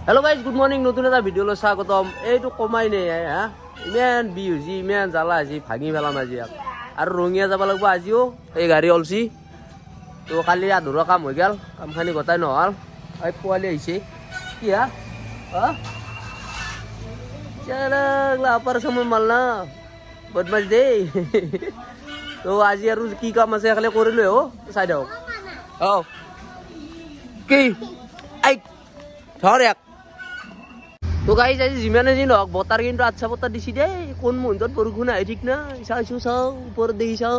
Hello guys, good morning. নতুন এটা video লৈ স্বাগতম। এইটো কমাই নাই হা ইমান বিউজি ইমান জ্বালা আজি ভাঙি পেলাম আজি আৰু ৰঙিয়া যাব লাগিব আজিও এই গাড়ী অলছি তো কালি আধৰুৱা কাম হৈ গ'ল কামখানি গতাই নহল এই পোৱালি আহিছে কি হা চালা আপাৰ সময় মালনা বদমাছ দে তো আজি আৰু কি কাম আছে খালি কৰিলে ও চাই দাও কি আই ধৰ এক তো গাইজ আজি যিমানে যি নহওক বতাৰ কিন্তু আচ্ছা বতাৰ দিছি দেই কোন মুহূৰ্তত বৰষুণ আহে ঠিক না চাইছো চাও ওপৰত দেখি চাও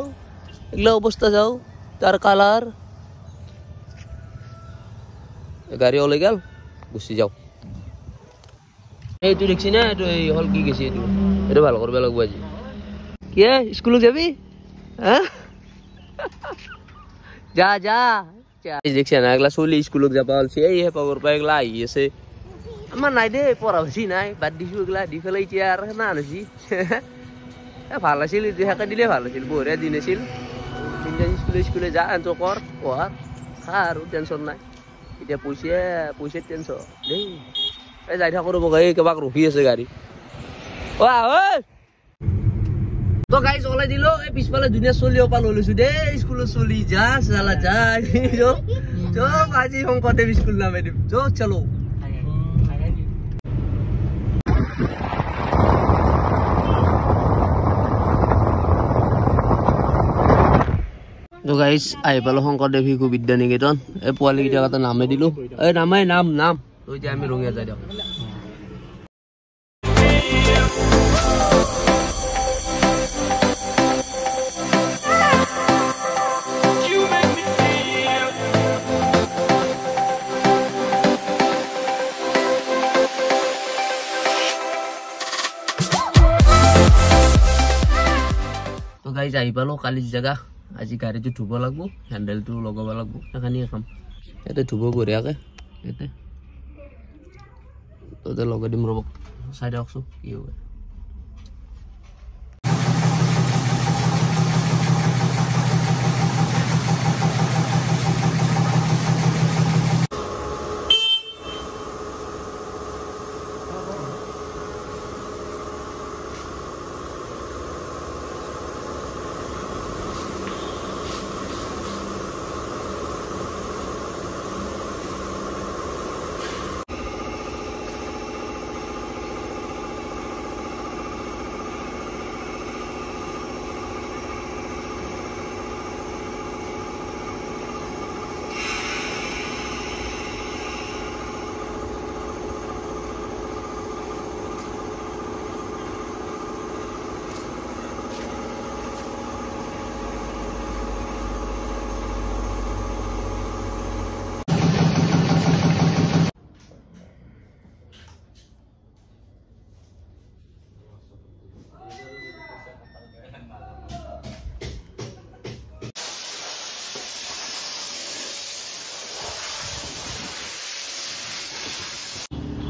এগুলা অৱস্থা চাও তাৰ কালাৰ গাড়ী ওলাই গেল গুচি যাও এইটো দেখছি না এইটো এই হল কি গেছি এইটো ভাল কৰিব লাগিব আজি কি স্কুলত যাবি হা যা যা দেখছি না এগুলা চলি স্কুলত যাবা অলছি এই পাবৰ পৰা এগুলা আহি আছে আমার নাই দে পড়া হয়েছি নাই বাদ দিছো এগুলা দি ফেলাই এতিয়া আর না আনছি ভাল আছিল সেকে দিলে ভাল আছিল বঢ়িয়া দিন আছিল স্কুলে স্কুলে যা এনজয় কৰ পঢ়া খা আৰু টেনশ্যন নাই এতিয়া পইচাৰ টেনশ্যন দেই এই যাই থাকো ৰ'ব এই কিবাক ৰখি আছে গাড়ী তো গাইজ ওলাই দিলো এই পিছফালে ধুনীয়া চলিও পা লৈ লৈছো দেই স্কুলত চলি যা চালা যা চব আজি শংকৰদেৱ স্কুল নামে দিম য'ত চলো তো গাইজ আহি পালো শংকৰদেৱ শিশু বিদ্যা নিকেতন এই পোৱালীকেইটাক এটা নামে দিলো এই নামাই নাম নাম তো এতিয়া আমি ৰঙিয়া যাই দিওঁ তো গাইজ আহি পালো কালিৰ জেগা আজি গাড়ীটো ধুব লাগিব হেণ্ডেলটো লগাব লাগিব সেইখিনিয়ে কাম ইয়াতে ধুব বঢ়িয়াকে ইয়াতে ততে লগাই দিম ৰ'ব চাই দিয়কচোন কি হ'ব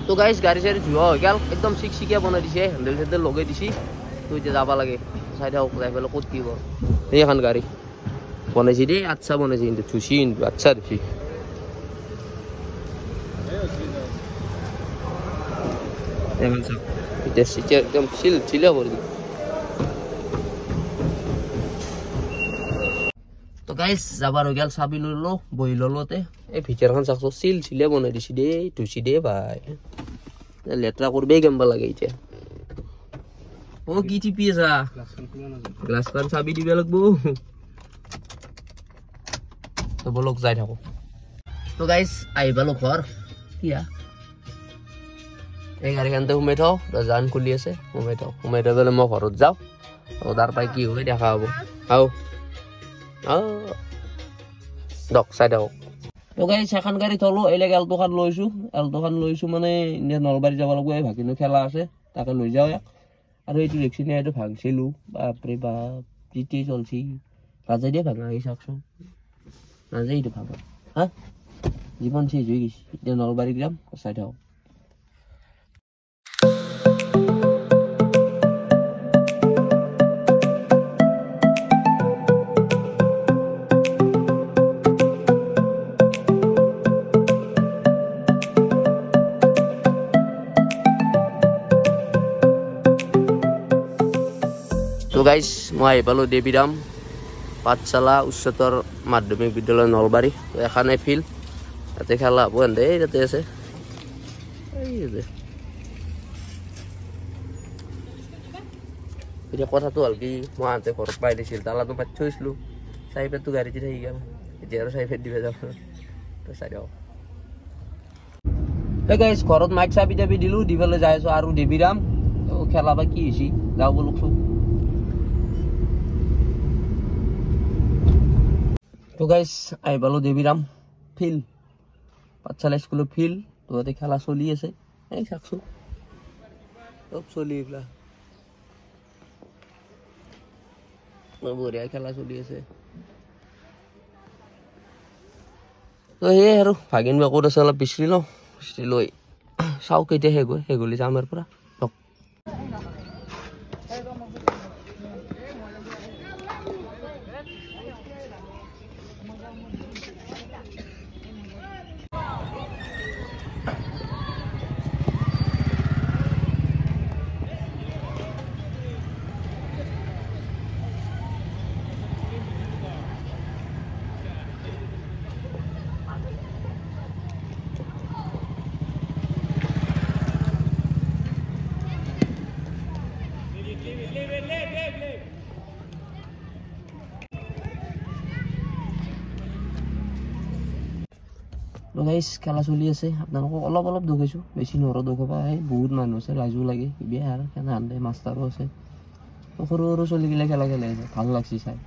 তো গাইজ গাড়ী চাড়ী ধোৱা হৈ গ'ল একদম চিকচিকীয়া বনাই দিছে হেণ্ডেল চেণ্ডেল লগাই দিছে তো এতিয়া যাব লাগে চাই থাকক যাই পেলাই ক'ত কি কৰ এইখন গাড়ী বনাইছে দেই আচ্ছা বনাইছে কিন্তু ধুচি কিন্তু আচ্ছা ধুচি এতিয়া একদম চিলা কৰি দিম তো গাইজ যাবাৰ হৈ গ'ল চাবি লৈ ললো বহি ললোতে এই ভিতৰখন চাকছো চিলা বনাই দিছে দেই ধুচি দেই ভাই লেতেৰা কৰিবই কেম্ব লাগে এতিয়া ও কি টিপি আছা গ্লাছখন চাবি দিব লাগিব তো বলক যাই থাকো তো গাইজ আহি পালো ঘৰ কিয়া এই গাড়ীখনতে সোমাই থওঁ দৰ্জাখন খুলি আছে সোমাই থৈ পেলাই মই ঘৰত যাওঁ তাৰ পৰাই কি হয় দেখা হ'ব দক চাই থাকক তো গাইজ এখন গাড়ী থলো এইলেগ এল্টোখন লৈছো মানে নলবাৰী যাব লাগিব এই ভাগিনো খেলা আছে তাকে লৈ যাওঁ ইয়াক আৰু এইটো দেখছি নে এইটো ভাংছিলো বাপৰে বাপ জিতি চলছি নাযায় দিয়ে ভাঙা আহি চাওকচোন নাযায় এইটো ভাঙা হা জীৱন চেঞ্জ হৈ গৈছে এতিয়া নলবাৰী যাম চাই থাকক তো গাইজ মই আহি পালোঁ দেৱীৰাম পাঠশালা উচ্চতৰ মাধ্যমিক বিদ্যালয় নলবাৰী। তো এখানে ফিল্ড তাতে খেলা হ'ব এনে তাতে আছে। এতিয়া কথাটো হ'ল কি মই আহোঁতে ঘৰত পাই দিছিল তালাটো পাতি থৈছিলোঁ চাইফেৰটো গাড়ীতে থাকি গ'ল। এতিয়া আৰু চাইফেৰ দিব যাব চাই দিয়ক। এই গাইজ ঘৰত মাইক চাবি তাবি দিলোঁ দি পেলাই যাই আছোঁ আৰু দেৱীৰাম খেলা বা কি হৈছে যাওঁ বলকচোন। তো গাইজ আহি পালোঁ দেৱীৰাম ফিল্ড পাঠশালা স্কুলৰ ফিল্ড। তো তাতে খেলা চলি আছে এই চাওকচোন চব চলি এইবিলাক বঢ়িয়া খেলা চলি আছে। তো সেয়াই আৰু ভাগিন বা ক'ত আছে অলপ বিচাৰি লওঁ বিচাৰি লৈ চাওঁ কেতিয়া শেষ হ'লে যাম ইয়াৰ পৰা। গাইজ খেলা চলি আছে আপোনালোকক অলপ অলপ দেখাইছোঁ বেছি নোৱাৰো দেখাব বহুত মানুহ আছে লাজো লাগে বিয়া আৰু খেলা আনতে মাষ্টাৰো আছে। সৰু সৰু চলিগিলা খেলা খেলাই আছে ভাল লাগছে চাই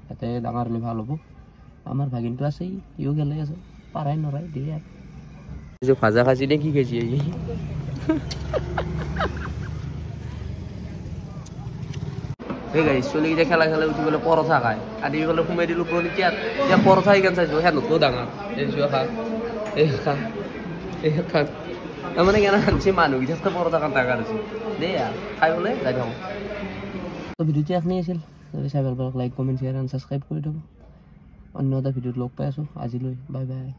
ইয়াতে ডাঙৰ হ'লে ভাল হ'ব। আমাৰ ভাগিনটো আছেই সিও খেলাই আছে পাৰাই নৰাই দিয়ে আৰু ভাজা খাইছি নে কি খাইছি এই গাইজ চলিকেইটা খেলা খেলাই উঠি পেলাই পৰঠা খায় আদি পেলাই সোমাই দিলোঁ পুৰণি চেয়াত এতিয়া পৰঠা সেইখন চাইছোঁ সেনতকৈও ডাঙৰ এই খান তাৰমানে কেনে আনছে মানুহকেইটা পৰঠা খান ডাঙৰ হৈছে দেই খাই পেলাই যাই থাকোঁ। তো ভিডিঅ'টো এখনেই আছিল যদি চাই ভাল পাওক like comment share and subscribe কৰি দিব। অন্য এটা ভিডিঅ'ত লগ পাই আছোঁ আজিলৈ বাই বাই।